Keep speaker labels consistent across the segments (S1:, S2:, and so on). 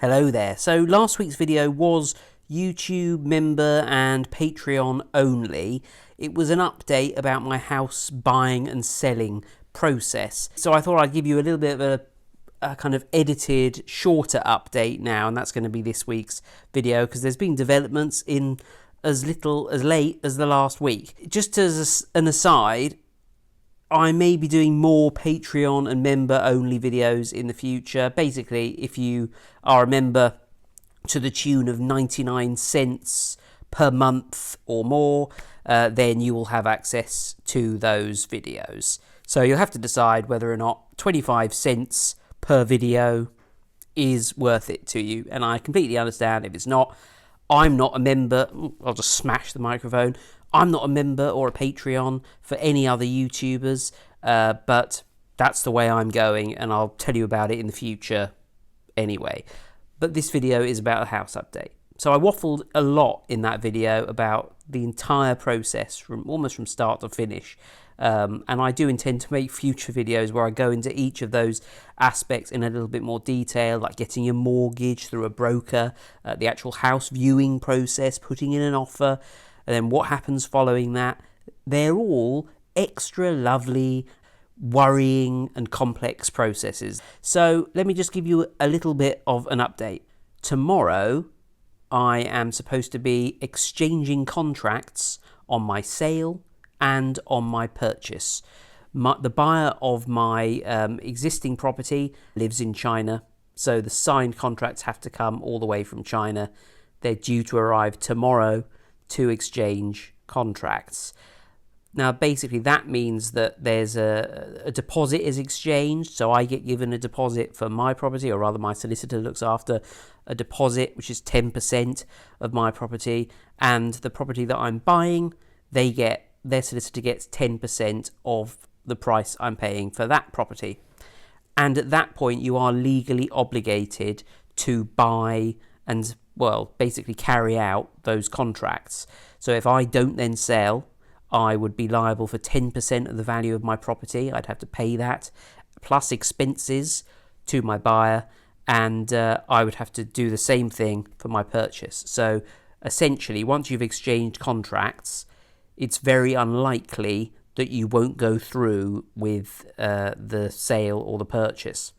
S1: Hello there. So last week's video was YouTube member and Patreon only. It was an update about my house buying and selling process. So I thought I'd give you a little bit of a kind of edited, shorter update now, and that's going to be this week's video because there's been developments in as late as the last week. Just as an aside, I may be doing more Patreon and member-only videos in the future. Basically, if you are a member to the tune of 99 cents per month or more, then you will have access to those videos. So you'll have to decide whether or not 25 cents per video is worth it to you. And I completely understand if it's not. I'm not a member. I'll just smash the microphone. I'm not a member or a Patreon for any other YouTubers, but that's the way I'm going, and I'll tell you about it in the future anyway. But this video is about a house update. So I waffled a lot in that video about the entire process, almost from start to finish. And I do intend to make future videos where I go into each of those aspects in a little bit more detail, like getting your mortgage through a broker, the actual house viewing process, putting in an offer, and then what happens following that. They're all extra lovely, worrying and complex processes. So let me just give you a little bit of an update. Tomorrow, I am supposed to be exchanging contracts on my sale and on my purchase. The buyer of my existing property lives in China, so the signed contracts have to come all the way from China. They're due to arrive tomorrow to exchange contracts. Now, basically, that means that there's a deposit is exchanged, so I get given a deposit for my property, or rather my solicitor looks after a deposit, which is 10% of my property, and the property that I'm buying, their solicitor gets 10% of the price I'm paying for that property. And at that point, you are legally obligated to buy and, well, basically carry out those contracts. So if I don't then sell, I would be liable for 10% of the value of my property. I'd have to pay that, plus expenses to my buyer, and I would have to do the same thing for my purchase. So essentially, once you've exchanged contracts, it's very unlikely that you won't go through with the sale or the purchase.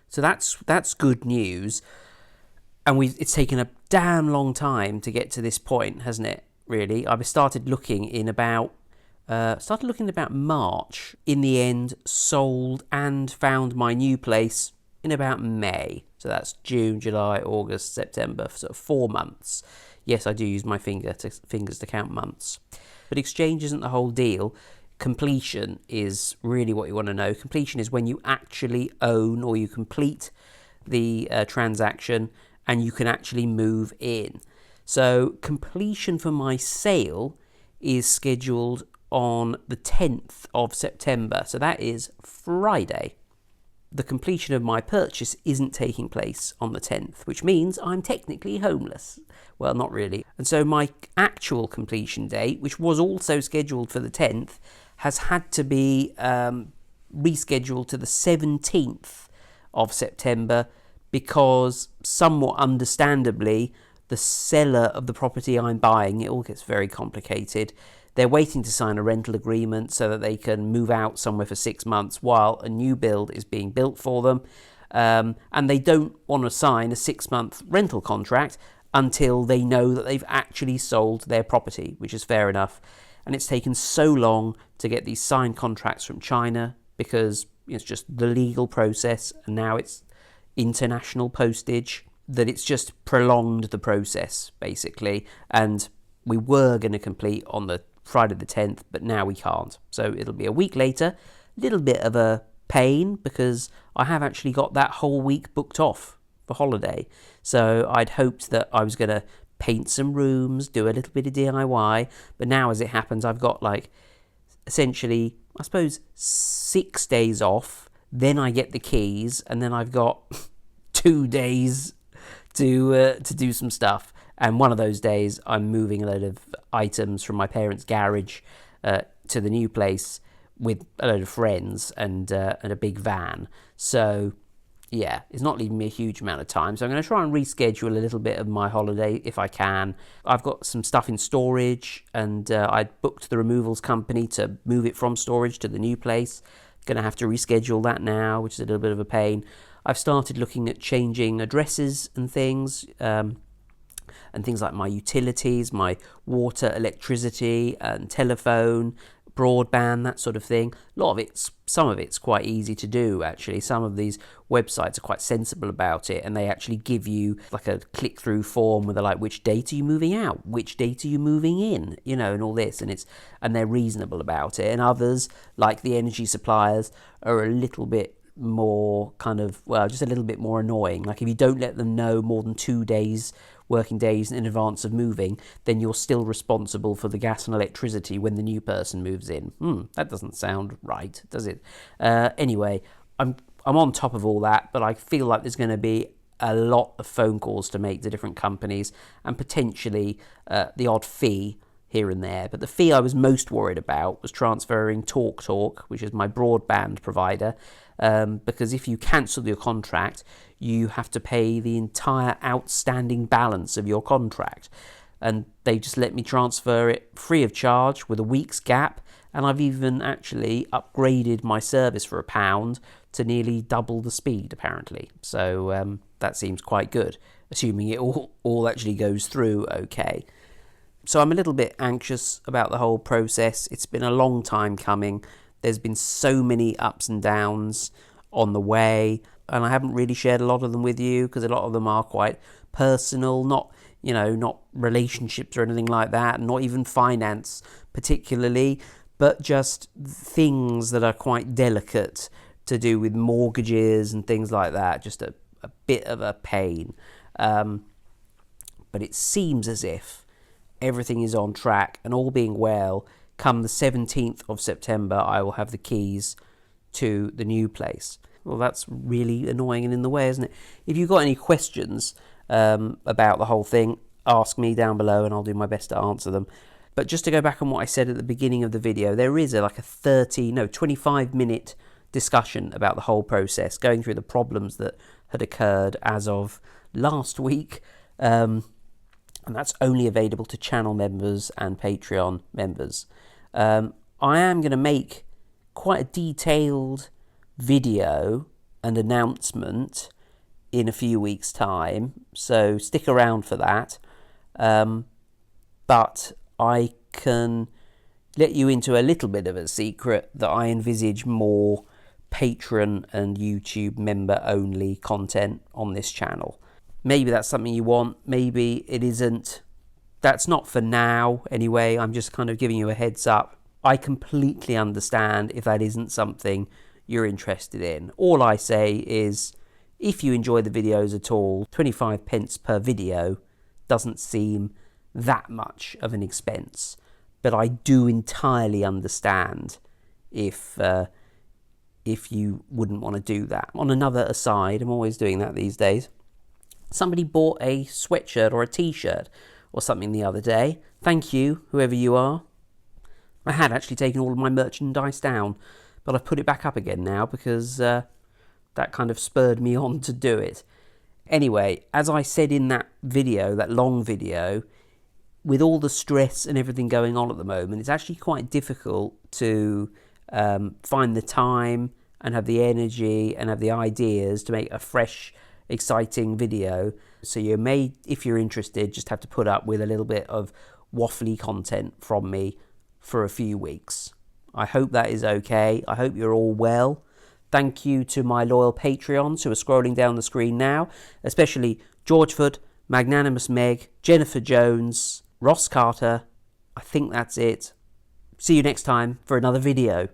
S1: So that's good news. And it's taken a damn long time to get to this point, hasn't it? Really, I started looking in about March. In the end, sold and found my new place in about May. So that's June, July, August, September, sort of 4 months. Yes, I do use my fingers to count months. But exchange isn't the whole deal. Completion is really what you want to know. Completion is when you actually own, or you complete the transaction and you can actually move in. So completion for my sale is scheduled on the 10th of September. So that is Friday. The completion of my purchase isn't taking place on the 10th, which means I'm technically homeless. Well, not really. And so my actual completion date, which was also scheduled for the 10th, has had to be rescheduled to the 17th of September because, somewhat understandably, the seller of the property I'm buying, it all gets very complicated. They're waiting to sign a rental agreement so that they can move out somewhere for 6 months while a new build is being built for them. And they don't want to sign a 6-month rental contract until they know that they've actually sold their property, which is fair enough. And it's taken so long to get these signed contracts from China because it's just the legal process, and now it's international postage, that it's just prolonged the process, basically. And we were going to complete on the Friday the 10th, but now we can't. So it'll be a week later. Little bit of a pain because I have actually got that whole week booked off for holiday. So I'd hoped that I was going to paint some rooms, do a little bit of DIY, but now as it happens, I've got essentially, I suppose, 6 days off, then I get the keys, and then I've got 2 days to do some stuff. And one of those days, I'm moving a load of items from my parents' garage to the new place with a load of friends and a big van. So yeah, it's not leaving me a huge amount of time. So I'm going to try and reschedule a little bit of my holiday if I can. I've got some stuff in storage, and I booked the removals company to move it from storage to the new place. Going to have to reschedule that now, which is a little bit of a pain. I've started looking at changing addresses and things like my utilities, my water, electricity, and telephone, broadband, that sort of thing. Some of it's quite easy to do, actually. Some of these websites are quite sensible about it, and they actually give you like a click-through form where they're like, which date are you moving out, which date are you moving in, and all this, and they're reasonable about it. And others, like the energy suppliers, are a little bit more just a little bit more annoying. Like if you don't let them know more than 2 working days in advance of moving, then you're still responsible for the gas and electricity when the new person moves in. That doesn't sound right, does it? Anyway, I'm on top of all that, but I feel like there's going to be a lot of phone calls to make to different companies, and potentially the odd fee here and there. But the fee I was most worried about was transferring TalkTalk, which is my broadband provider, because if you cancel your contract, you have to pay the entire outstanding balance of your contract. And they just let me transfer it free of charge with a week's gap, and I've even actually upgraded my service for £1 to nearly double the speed, apparently. So that seems quite good, assuming it all actually goes through okay. So I'm a little bit anxious about the whole process. It's been a long time coming. There's been so many ups and downs on the way, and I haven't really shared a lot of them with you because a lot of them are quite personal, not relationships or anything like that, not even finance particularly, but just things that are quite delicate to do with mortgages and things like that. Just a bit of a pain. But it seems as if everything is on track, and all being well, come the 17th of September, I will have the keys to the new place. Well, that's really annoying and in the way, isn't it? If you've got any questions about the whole thing, ask me down below and I'll do my best to answer them. But just to go back on what I said at the beginning of the video, there is a 25-minute discussion about the whole process, going through the problems that had occurred as of last week. And that's only available to channel members and Patreon members. I am going to make quite a detailed video and announcement in a few weeks' time, so stick around for that. But I can let you into a little bit of a secret that I envisage more Patreon and YouTube member only content on this channel. Maybe that's something you want, maybe it isn't. That's not for now anyway. I'm just kind of giving you a heads up. I completely understand if that isn't something you're interested in. All I say is, if you enjoy the videos at all, 25 pence per video doesn't seem that much of an expense. But I do entirely understand if you wouldn't want to do that. On another aside, I'm always doing that these days. Somebody bought a sweatshirt or a t-shirt or something the other day. Thank you, whoever you are. I had actually taken all of my merchandise down, but I've put it back up again now because that kind of spurred me on to do it. Anyway, as I said in that video, that long video, with all the stress and everything going on at the moment, it's actually quite difficult to find the time and have the energy and have the ideas to make a fresh, exciting video. So you may, if you're interested, just have to put up with a little bit of waffly content from me for a few weeks. I hope that is okay. I hope you're all well. Thank you to my loyal Patreons who are scrolling down the screen now, especially Georgeford, Magnanimous Meg, Jennifer Jones, Ross Carter. I think that's it. See you next time for another video.